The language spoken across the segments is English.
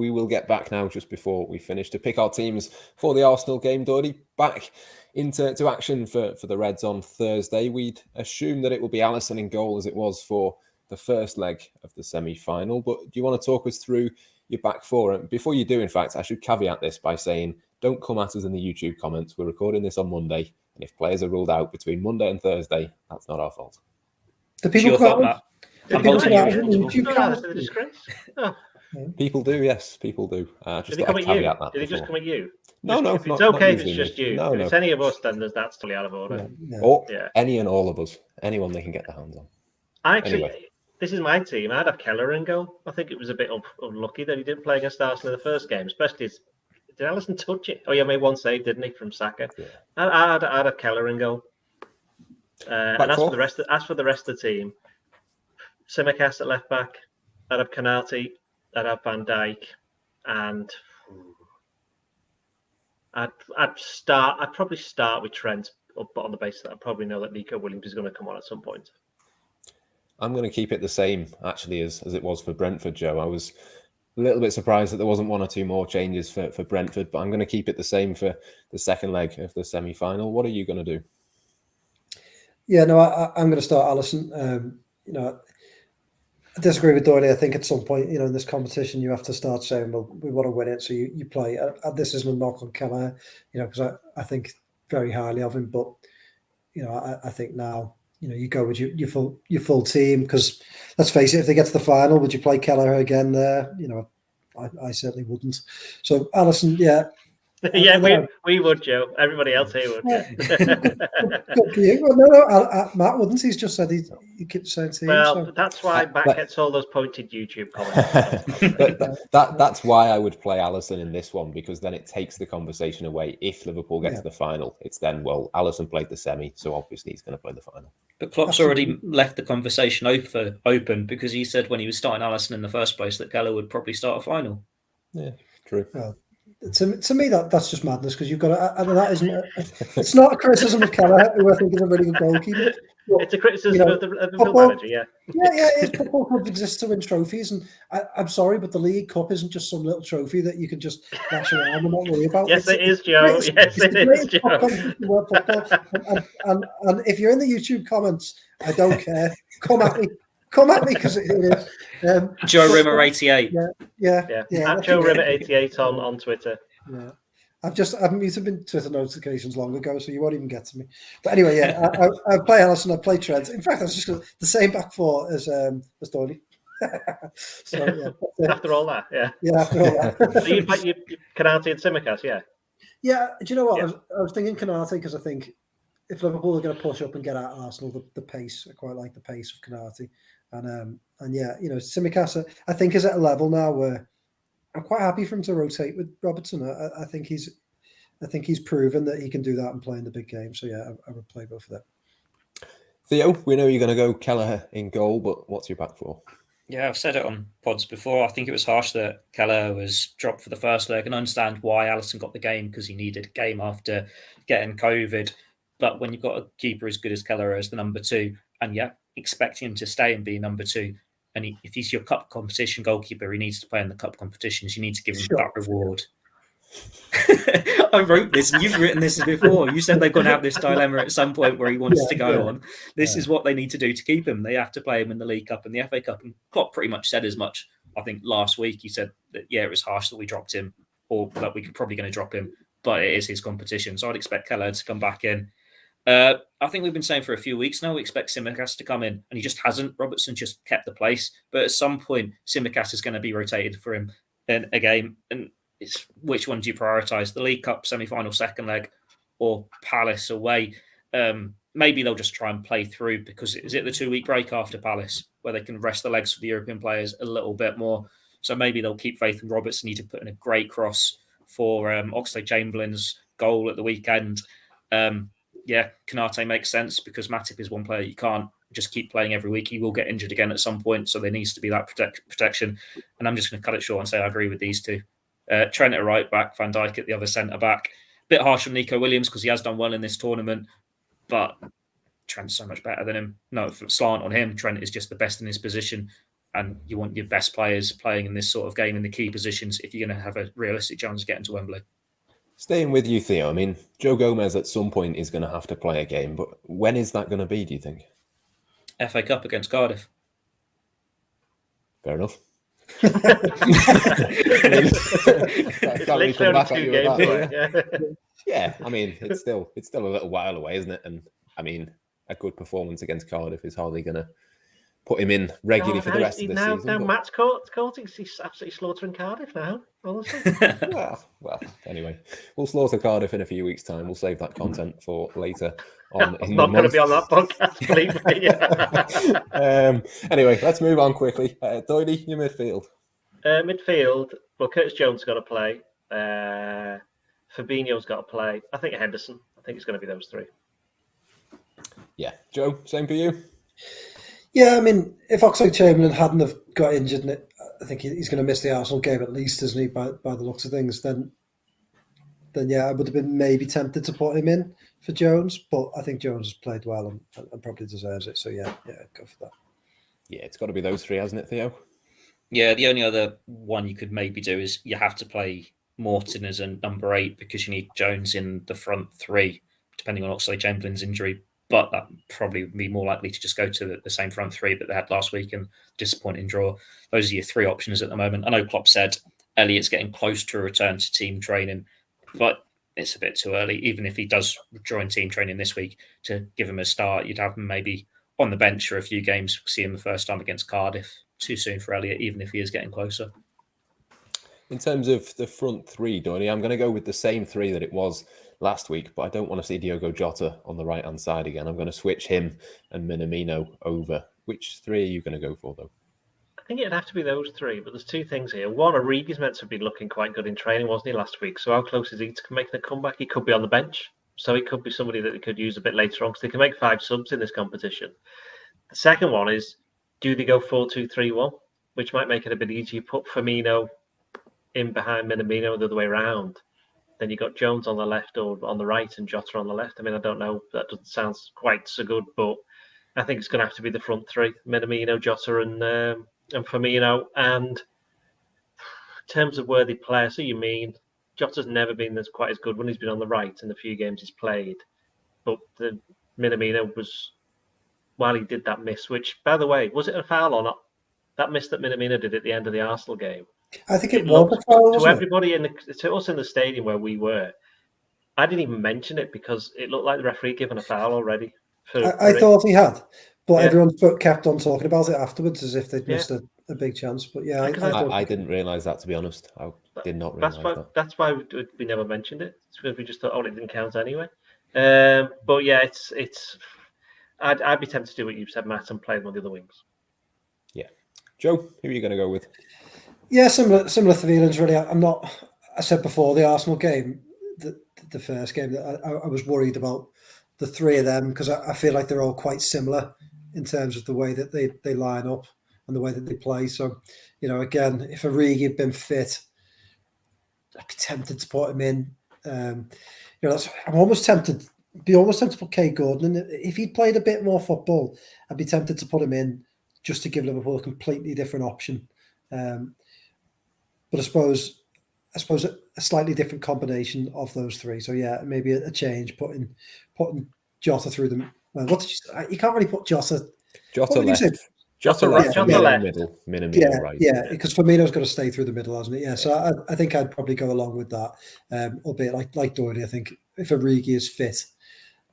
we will get back now just before we finish to pick our teams for the Arsenal game. Doherty, back into action for the Reds on Thursday. We'd assume that it will be Alisson in goal as it was for the first leg of the semi-final. But do you want to talk us through your back four? And before you do, in fact, I should caveat this by saying, don't come at us in the YouTube comments. We're recording this on Monday. And if players are ruled out between Monday and Thursday, that's not our fault. The people come out. People do, yes, people do. Did he come at you? Did he just come at you? No, if it's okay if it's just you. If it's any of us, then that's totally out of order. Or any and all of us. Anyone they can get their hands on. This is my team. I'd have Keller in goal. I think it was a bit unlucky that he didn't play against Arsenal in the first game, especially did Alisson touch it? Oh, yeah, made one save, didn't he, from Saka? Yeah. I'd have Keller in goal. And as for the rest of the team, Tsimikas at left back, I'd have Konate, I'd have Van Dijk, and I'd probably start with Trent, but on the basis that I probably know that Nico Williams is going to come on at some point. I'm going to keep it the same, actually, as it was for Brentford, Joe. I was a little bit surprised that there wasn't one or two more changes for Brentford, but I'm going to keep it the same for the second leg of the semi-final. What are you going to do? Yeah, no, I'm going to start Alisson. I disagree with Doherty. I think at some point, in this competition, you have to start saying, well, we want to win it, so you play. This isn't a knock on Keller, because I think very highly of him, but, I think now, you go with your full team, because let's face it, if they get to the final, would you play Keller again there? I certainly wouldn't. So Alisson, yeah. Yeah, we would, Joe. Everybody else here would. No, Matt wouldn't. He's just said he keeps saying team. Well, that's why Matt gets all those pointed YouTube comments. That's why I would play Alisson in this one, because then it takes the conversation away. If Liverpool get to the final, it's then, well, Alisson played the semi, so obviously he's going to play the final. But Klopp's already left the conversation open because he said when he was starting Alisson in the first place that Keller would probably start a final. Yeah, true. To me, that's just madness, because you've got that isn't. It's not a criticism of Keller, who I think is a really good goalkeeper. It's a criticism of the football manager, yeah. It's football clubs exist to win trophies, and I'm sorry, but the League Cup isn't just some little trophy that you can just lash around and not worry about. Yes, it is, Joe. Yes, it is, Joe. And if you're in the YouTube comments, I don't care. Come at me, because it is. Joe Rimmer 88. Yeah. At Joe Rimmer 88 on Twitter. Yeah. I've muted my Twitter notifications long ago, so you won't even get to me. But anyway, yeah, I play Alisson, I play Trent. In fact, I was just the same back four as Doherty. So yeah. After all that, yeah. Yeah, after all that. So you Konate and Tsimikas, yeah. Yeah. Do you know what? Yeah. I was thinking Konate, because I think if Liverpool are going to push up and get at Arsenal, the pace, I quite like the pace of Konate. And yeah, Tsimikas, I think, is at a level now where I'm quite happy for him to rotate with Robertson. I think he's proven that he can do that and play in the big game. So yeah, I would play both of them. Theo, we know you're going to go Keller in goal, but what's your back four? Yeah, I've said it on pods before. I think it was harsh that Keller was dropped for the first leg, and I understand why Alisson got the game, because he needed a game after getting COVID. But when you've got a keeper as good as Keller as the number two, and expect him to stay and be number two, and if he's your cup competition goalkeeper, he needs to play in the cup competitions. You need to give him that reward. I wrote this, and you've written this before. You said they're going to have this dilemma at some point where he wants to go on. This is what they need to do to keep him. They have to play him in the League Cup and the FA Cup. And Klopp pretty much said as much. I think last week he said that, it was harsh that we dropped him, or that we're probably going to drop him, but it is his competition. So I'd expect Keller to come back in. I think we've been saying for a few weeks now we expect Tsimikas to come in, and he just hasn't. Robertson just kept the place, but at some point Tsimikas is going to be rotated for him in a game, and it's which one do you prioritise, the League Cup semi-final second leg or Palace away? Maybe they'll just try and play through, because is it the 2-week break after Palace where they can rest the legs for the European players a little bit more? So maybe they'll keep faith in Robertson. Need to put in a great cross for Oxlade-Chamberlain's goal at the weekend. Konate makes sense, because Matip is one player you can't just keep playing every week. He will get injured again at some point, so there needs to be that protection. And I'm just going to cut it short and say I agree with these two. Trent at right back, Van Dijk at the other centre back. Bit harsh on Nico Williams because he has done well in this tournament, but Trent's so much better than him. No slant on him. Trent is just the best in his position. and you want your best players playing in this sort of game in the key positions if you're going to have a realistic chance of getting to Wembley. Staying with you, Theo, I mean, Joe Gomez at some point is going to have to play a game, but when is that going to be, do you think? FA Cup against Cardiff. Fair enough. Literally 2 games away. Yeah, I mean, it's still a little while away, isn't it? And I mean, a good performance against Cardiff is hardly going to put him in regularly for the rest of the season. Now Matt's caught. He's absolutely slaughtering Cardiff now, honestly. well, anyway, we'll slaughter Cardiff in a few weeks' time. We'll save that content for later on. I'm not going to be on that podcast, believe me. Anyway, let's move on quickly. Doily, your midfield. Midfield, well, Curtis Jones got to play. Fabinho's got to play. I think Henderson. I think it's going to be those three. Yeah. Joe, same for you? Yeah, I mean, if Oxlade-Chamberlain hadn't have got injured, I think he's going to miss the Arsenal game at least, isn't he, by the looks of things, then yeah, I would have been maybe tempted to put him in for Jones, but I think Jones has played well and probably deserves it. So yeah, go for that. Yeah, it's got to be those three, hasn't it, Theo? Yeah, the only other one you could maybe do is you have to play Morton as a number 8 because you need Jones in the front 3, depending on Oxlade-Chamberlain's injury. But that probably would be more likely to just go to the same front 3 that they had last week and disappointing draw. Those are your 3 options at the moment. I know Klopp said Elliott's getting close to a return to team training, but it's a bit too early. Even if he does join team training this week, to give him a start, you'd have him maybe on the bench for a few games, see him the first time against Cardiff. Too soon for Elliott, even if he is getting closer. In terms of the front 3, Doily, I'm going to go with the same 3 that it was last week, but I don't want to see Diogo Jota on the right-hand side again. I'm going to switch him and Minamino over. Which 3 are you going to go for, though? I think it'd have to be those 3, but there's 2 things here. One, Origi's meant to be looking quite good in training, wasn't he, last week? So how close is he to making a comeback? He could be on the bench. So he could be somebody that they could use a bit later on because they can make 5 subs in this competition. The second one is, do they go 4-2-3-1, which might make it a bit easier. Put Firmino in behind Minamino the other way around. Then you got Jones on the left or on the right and Jota on the left. I mean, I don't know. That doesn't sound quite so good, but I think it's going to have to be the front 3: Minamino, Jota, and Firmino. And in terms of where they play, so you mean Jota's never been quite as good when he's been on the right in the few games he's played. But the Minamino was, while he did that miss, which, by the way, was it a foul or not? That miss that Minamino did at the end of the Arsenal game. I think it was a foul, to everybody to us in the stadium where we were. I didn't even mention it because it looked like the referee given a foul already. I thought he had, but everyone kept on talking about it afterwards as if they'd missed a big chance. But yeah, I didn't realise that, to be honest. I did not realise that. That's why we never mentioned it. It's because we just thought, it didn't count anyway. But yeah, it's. I'd be tempted to do what you said, Matt, and play one of the other wings. Yeah, Joe, who are you going to go with? Yeah, similar feelings really. I said before the Arsenal game, the first game, that I was worried about the 3 of them because I feel like they're all quite similar in terms of the way that they line up and the way that they play. So, again, if Origi had been fit, I'd be tempted to put him in. I'm almost tempted to put Kay Gordon in. If he'd played a bit more football, I'd be tempted to put him in just to give Liverpool a completely different option. But I suppose a slightly different combination of those 3. So yeah, maybe a change, putting Jota through them. Well, what did you say? You can't really put Jota left. Jota left, middle, Minamino right. Yeah, because Firmino's got to stay through the middle, hasn't it? Yeah, so I think I'd probably go along with that. Albeit like Doherty, I think if Origi is fit,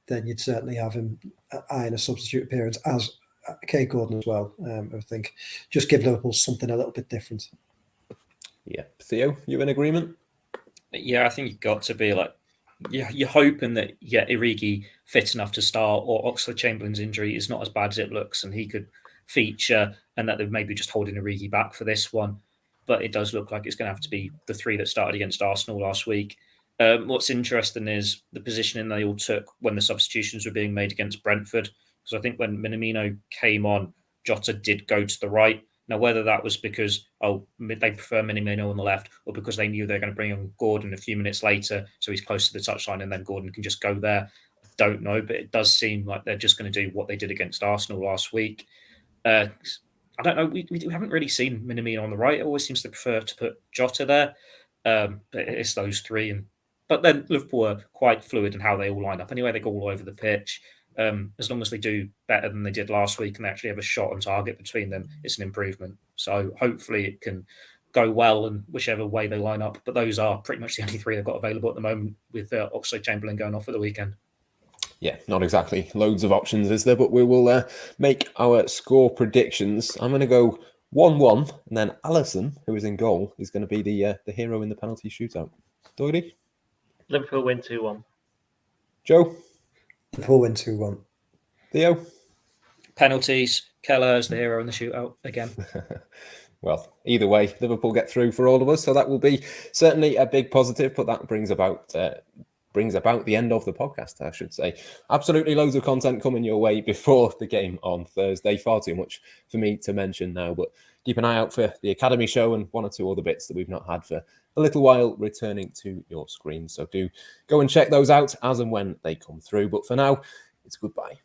then you'd certainly have him eyeing a substitute appearance as Kay Gordon as well. I think just give Liverpool something a little bit different. Yeah, Theo, you in agreement? Yeah, I think you've got to be like, you're hoping that Origi fit enough to start, or Oxlade-Chamberlain's injury is not as bad as it looks, and he could feature, and that they're maybe just holding Origi back for this one. But it does look like it's going to have to be the 3 that started against Arsenal last week. What's interesting is the positioning they all took when the substitutions were being made against Brentford. Because I think when Minamino came on, Jota did go to the right. Now, whether that was because they prefer Minamino on the left, or because they knew they were going to bring on Gordon a few minutes later, so he's close to the touchline, and then Gordon can just go there. I don't know, but it does seem like they're just going to do what they did against Arsenal last week. I I don't know. We haven't really seen Minamino on the right. It always seems to prefer to put Jota there. But it's those three. But then Liverpool are quite fluid in how they all line up. Anyway, they go all over the pitch. As long as they do better than they did last week and they actually have a shot on target between them, it's an improvement. So hopefully it can go well in whichever way they line up. But those are pretty much the only three they've got available at the moment, with Oxlade-Chamberlain going off at the weekend. Yeah, not exactly loads of options, is there? But we will make our score predictions. I'm going to go 1-1, and then Alisson, who is in goal, is going to be the hero in the penalty shootout. Doherty? Liverpool win 2-1. Joe? Liverpool win 2-1. Theo? Penalties. Keller is the hero in the shootout again. Well, either way, Liverpool get through for all of us, so that will be certainly a big positive. But that brings about the end of the podcast, I should say. Absolutely loads of content coming your way before the game on Thursday. Far too much for me to mention now, but keep an eye out for the Academy show and one or two other bits that we've not had for a little while returning to your screen. So do go and check those out as and when they come through. But for now, it's goodbye.